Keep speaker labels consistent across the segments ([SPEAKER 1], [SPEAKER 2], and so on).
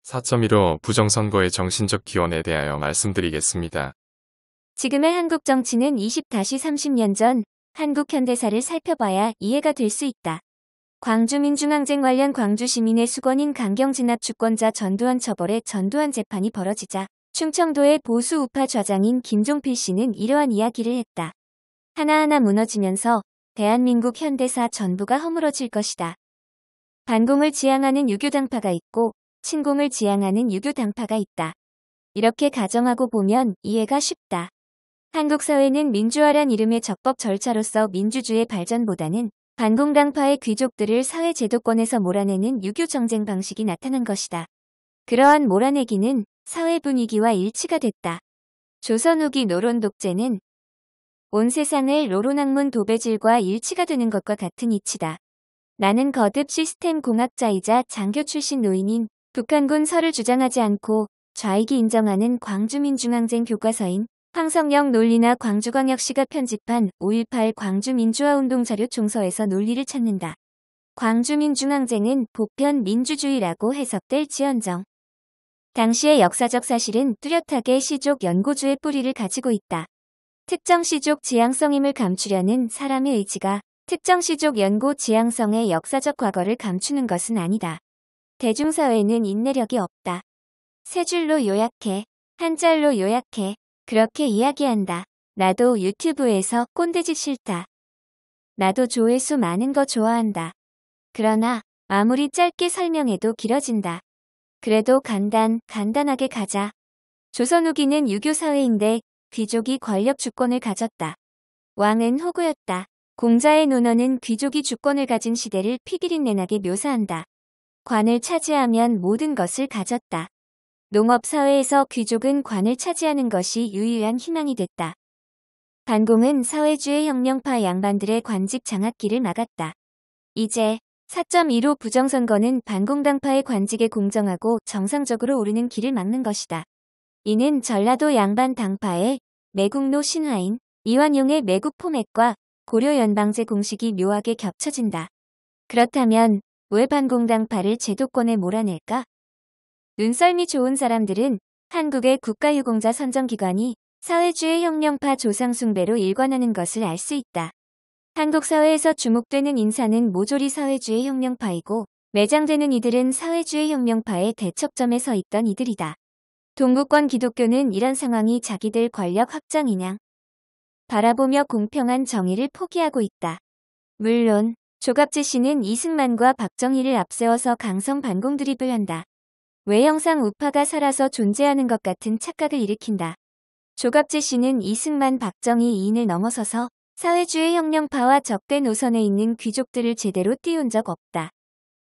[SPEAKER 1] 4.15 부정선거의 정신적 기원에 대하여 말씀드리겠습니다.
[SPEAKER 2] 지금의 한국 정치는 20-30년 전 한국 현대사를 살펴봐야 이해가 될 수 있다. 광주민중항쟁 관련 광주 시민의 수건인 강경진압 주권자 전두환 처벌의 전두환 재판이 벌어지자 충청도의 보수 우파 좌장인 김종필 씨는 이러한 이야기를 했다. 하나하나 무너지면서 대한민국 현대사 전부가 허물어질 것이다. 반공을 지향하는 유교당파가 있고 친공을 지향하는 유교당파가 있다. 이렇게 가정하고 보면 이해가 쉽다. 한국 사회는 민주화란 이름의 적법 절차로서 민주주의 발전보다는 반공당파의 귀족들을 사회 제도권에서 몰아내는 유교 정쟁 방식이 나타난 것이다. 그러한 몰아내기는 사회 분위기와 일치가 됐다. 조선 후기 노론 독재는 온 세상을 노론학문 도배질과 일치가 되는 것과 같은 이치다. 나는 거듭 시스템 공학자이자 장교 출신 노인인 북한군 설을 주장하지 않고 좌익이 인정하는 광주민중항쟁 교과서인 황석영 논리나 광주광역시가 편집한 5.18 광주민주화운동 자료 총서에서 논리를 찾는다. 광주민중항쟁은 보편 민주주의라고 해석될지언정 당시의 역사적 사실은 뚜렷하게 시족 연고주의 뿌리를 가지고 있다. 특정 시족 지향성임을 감추려는 사람의 의지가 특정 시족 연고 지향성의 역사적 과거를 감추는 것은 아니다. 대중사회는 인내력이 없다. 세 줄로 요약해, 한 잘로 요약해, 그렇게 이야기한다. 나도 유튜브에서 꼰대짓 싫다. 나도 조회수 많은 거 좋아한다. 그러나 아무리 짧게 설명해도 길어진다. 그래도 간단하게 가자. 조선 후기는 유교 사회인데 귀족이 권력 주권을 가졌다. 왕은 호구였다. 공자의 논어는 귀족이 주권을 가진 시대를 피비린내나게 묘사한다. 관을 차지하면 모든 것을 가졌다. 농업사회에서 귀족은 관을 차지하는 것이 유일한 희망이 됐다. 반공은 사회주의 혁명파 양반들의 관직 장악기를 막았다. 이제 4.15 부정선거는 반공당파의 관직에 공정하고 정상적으로 오르는 길을 막는 것이다. 이는 전라도 양반 당파의 매국노 신화인 이완용의 매국 포맷과 고려 연방제 공식이 묘하게 겹쳐진다. 그렇다면 왜 반공당파를 제도권에 몰아낼까? 눈썰미 좋은 사람들은 한국의 국가유공자 선정기관이 사회주의 혁명파 조상숭배로 일관하는 것을 알 수 있다. 한국 사회에서 주목되는 인사는 모조리 사회주의 혁명파이고 매장되는 이들은 사회주의 혁명파의 대척점에 서 있던 이들이다. 동구권 기독교는 이런 상황이 자기들 권력 확장이냐 바라보며 공평한 정의를 포기하고 있다. 물론 조갑재 씨는 이승만과 박정희를 앞세워서 강성 반공 드립을 한다. 외형상 우파가 살아서 존재하는 것 같은 착각을 일으킨다. 조갑재 씨는 이승만 박정희 이인을 넘어서서 사회주의 혁명파와 적대 노선에 있는 귀족들을 제대로 띄운 적 없다.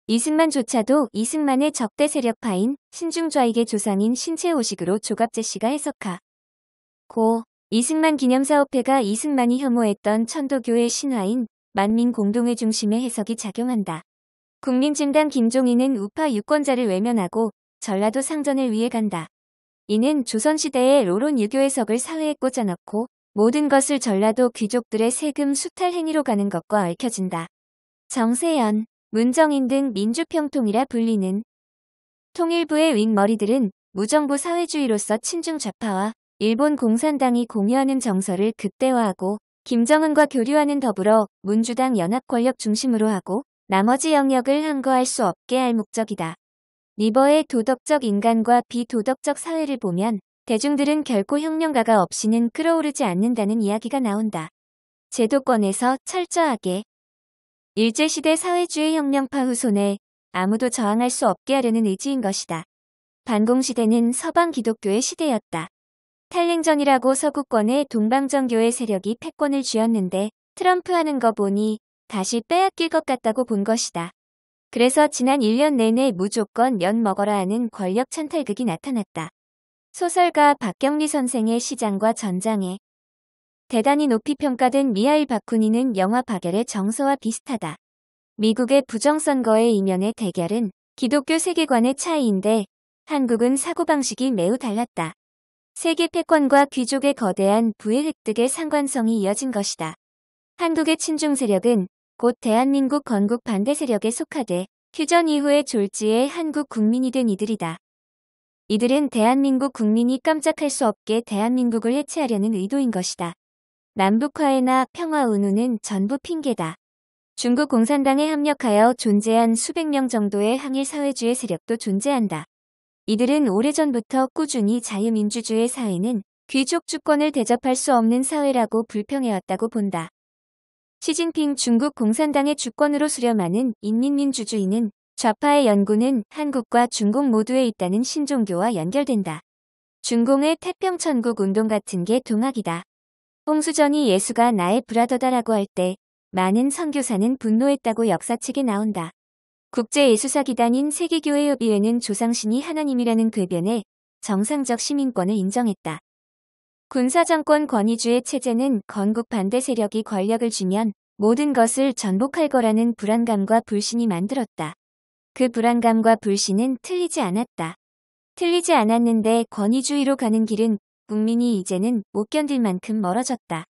[SPEAKER 2] 이승만조차도 이승만의 적대 세력파인 신중좌익의 조상인 신채호식으로 조갑재 씨가 해석하고 이승만 기념사업회가 이승만이 혐오했던 천도교의 신화인 만민공동회 중심의 해석이 작용한다. 국민증당 김종인은 우파 유권자를 외면하고 전라도 상전을 위해 간다. 이는 조선시대의 로론 유교 해석을 사회에 꽂아넣고 모든 것을 전라도 귀족들의 세금 수탈 행위로 가는 것과 얽혀진다. 정세현, 문정인 등 민주평통이라 불리는 통일부의 윗머리들은 무정부 사회주의로서 친중 좌파와 일본 공산당이 공유하는 정서를 극대화하고 김정은과 교류하는 더불어 문주당 연합 권력 중심으로 하고 나머지 영역을 함거할 수 없게 할 목적이다. 리버의 도덕적 인간과 비도덕적 사회를 보면 대중들은 결코 혁명가가 없이는 끌어오르지 않는다는 이야기가 나온다. 제도권에서 철저하게 일제시대 사회주의 혁명파 후손에 아무도 저항할 수 없게 하려는 의지인 것이다. 반공시대는 서방 기독교의 시대였다. 탈냉전이라고 서구권의 동방정교의 세력이 패권을 쥐었는데 트럼프 하는 거 보니 다시 빼앗길 것 같다고 본 것이다. 그래서 지난 1년 내내 무조건 면 먹어라 하는 권력 찬탈극이 나타났다. 소설가 박경리 선생의 시장과 전장에 대단히 높이 평가된 미하일 바쿠니는 영화 박열의 정서와 비슷하다. 미국의 부정선거의 이면의 대결은 기독교 세계관의 차이인데 한국은 사고방식이 매우 달랐다. 세계 패권과 귀족의 거대한 부의 획득의 상관성이 이어진 것이다. 한국의 친중 세력은 곧 대한민국 건국 반대 세력에 속하되 휴전 이후의 졸지에 한국 국민이 된 이들이다. 이들은 대한민국 국민이 깜짝할 수 없게 대한민국을 해체하려는 의도인 것이다. 남북화해나 평화 운운은 전부 핑계다. 중국 공산당에 합력하여 존재한 수백 명 정도의 항일 사회주의 세력도 존재한다. 이들은 오래전부터 꾸준히 자유민주주의 사회는 귀족 주권을 대접할 수 없는 사회라고 불평해왔다고 본다. 시진핑 중국 공산당의 주권으로 수렴하는 인민민주주의는 좌파의 연구는 한국과 중국 모두에 있다는 신종교와 연결된다. 중공의 태평천국 운동 같은 게 동학이다. 홍수전이 예수가 나의 브라더다라고 할 때 많은 선교사는 분노했다고 역사책에 나온다. 국제예수사기단인 세계교회협의회는 조상신이 하나님이라는 궤변에 정상적 시민권을 인정했다. 군사정권 권위주의 체제는 건국 반대 세력이 권력을 쥐면 모든 것을 전복할 거라는 불안감과 불신이 만들었다. 그 불안감과 불신은 틀리지 않았다. 틀리지 않았는데 권위주의로 가는 길은 국민이 이제는 못 견딜 만큼 멀어졌다.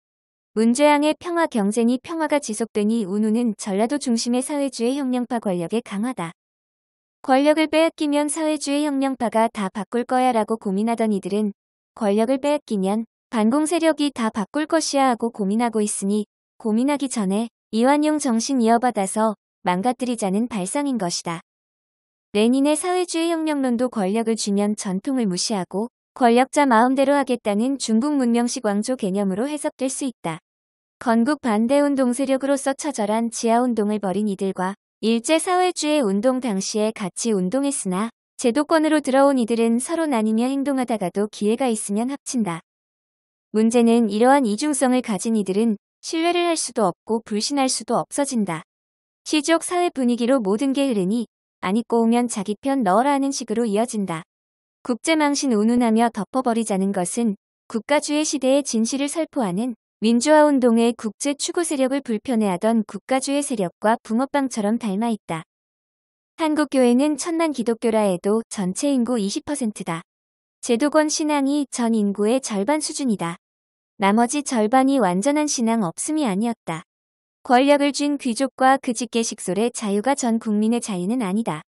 [SPEAKER 2] 문제양의 평화 경쟁이 평화가 지속되니 운우는 전라도 중심의 사회주의 혁명파 권력의 강화다. 권력을 빼앗기면 사회주의 혁명파가 다 바꿀 거야 라고 고민하던 이들은 권력을 빼앗기면 반공 세력이 다 바꿀 것이야 하고 고민하고 있으니 고민하기 전에 이완용 정신 이어받아서 망가뜨리자는 발상인 것이다. 레닌의 사회주의 혁명론도 권력을 쥐면 전통을 무시하고 권력자 마음대로 하겠다는 중국 문명식 왕조 개념으로 해석될 수 있다. 건국 반대운동 세력으로서 처절한 지하운동을 벌인 이들과 일제사회주의 운동 당시에 같이 운동했으나 제도권으로 들어온 이들은 서로 나뉘며 행동하다가도 기회가 있으면 합친다. 문제는 이러한 이중성을 가진 이들은 신뢰를 할 수도 없고 불신할 수도 없어진다. 시족 사회 분위기로 모든 게 흐르니 안 입고 오면 자기 편 넣어라 하는 식으로 이어진다. 국제망신 운운하며 덮어버리자는 것은 국가주의 시대의 진실을 설포하는 민주화운동의 국제 추구 세력을 불편해하던 국가주의 세력과 붕어빵처럼 닮아있다. 한국교회는 천만 기독교라 해도 전체 인구 20%다. 제도권 신앙이 전 인구의 절반 수준이다. 나머지 절반이 완전한 신앙 없음이 아니었다. 권력을 쥔 귀족과 그 직계 식솔의 자유가 전 국민의 자유는 아니다.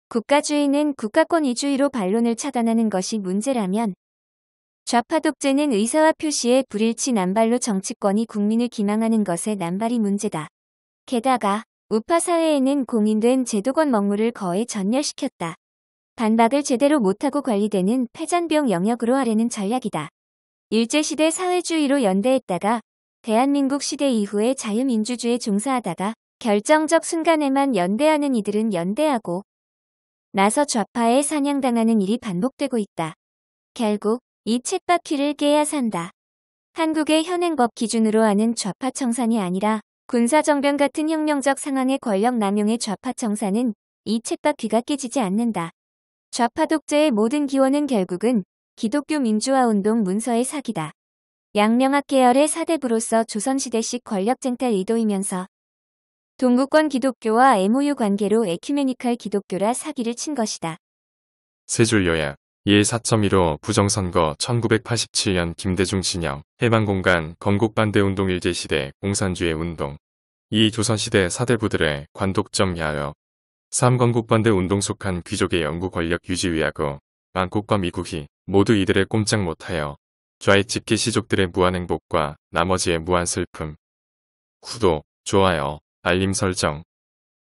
[SPEAKER 2] 국가주의는 국가권 위주의로 반론을 차단하는 것이 문제라면 좌파 독재는 의사와 표시의 불일치 남발로 정치권이 국민을 기망하는 것의 남발이 문제다. 게다가 우파 사회에는 공인된 제도권 먹물을 거의 전멸시켰다. 반박을 제대로 못하고 관리되는 패잔병 영역으로 하려는 전략이다. 일제시대 사회주의로 연대했다가 대한민국 시대 이후에 자유민주주의에 종사하다가 결정적 순간에만 연대하는 이들은 연대하고 나서 좌파에 사냥당하는 일이 반복되고 있다. 결국 이 쳇바퀴를 깨야 산다. 한국의 현행법 기준으로 하는 좌파 청산이 아니라 군사정변 같은 혁명적 상황의 권력 남용의 좌파 청산은 이 쳇바퀴가 깨지지 않는다. 좌파 독재의 모든 기원은 결국은 기독교 민주화운동 문서의 사기다. 양명학 계열의 사대부로서 조선시대식 권력쟁탈 의도이면서 동구권 기독교와 MOU 관계로 에큐메니칼 기독교라 사기를 친 것이다.
[SPEAKER 1] 세 줄 요약. 4.15 부정선거 1987년 김대중 진영 해방공간 건국반대운동 일제시대 공산주의 운동 2. 조선시대 사대부들의 관독점 야역 3. 건국반대운동 속한 귀족의 영구 권력 유지 위하고 왕국과 미국이 모두 이들을 꼼짝 못하여 좌익 집계 시족들의 무한 행복과 나머지의 무한 슬픔. 구독, 좋아요, 알림 설정